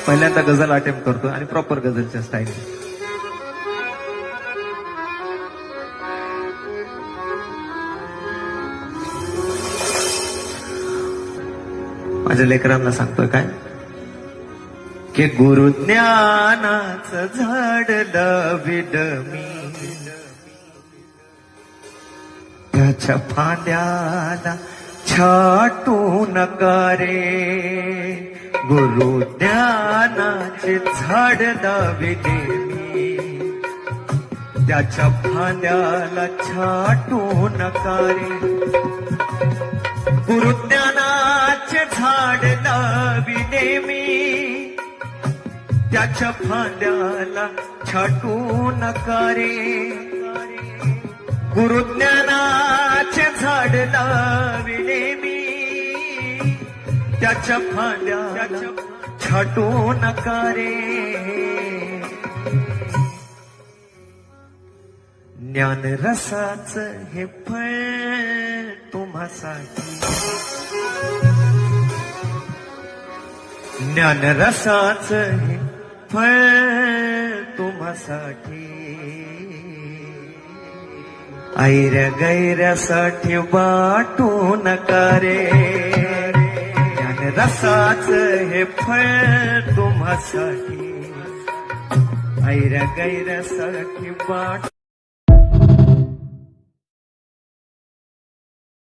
पहिल्यांदा गझल अटेम्प्ट करतो आणि प्रॉपर गझलच्या स्टाईल. माझ्या लेकरांना सांगतोय काय की गुरुज्ञानाचं झाड लाविड मी, त्याच्या फांद्याला छाटू नका रे. गुरुज्ञानाचे झाड लाविले मी, त्याच्या फांद्याला छाटू नका रे. गुरुज्ञानाचे झाड लाविले मी, त्याच्या फांद्याला छाटू नका रे. गुरुज्ञानाचे झाड लाविले मी, त्याच्या फांद्याला छाटू नका रे. ज्ञान रसाचं हे फळ तुम्हासाठी, ज्ञान रसाचं हे फळ तुम्हासाठी. ऐऱ्या गैऱ्यासाठी वाटू नका रे. ज्ञान रसाचं हे फळ तुम्हासाठी, ऐऱ्या गैऱ्यासाठी वाट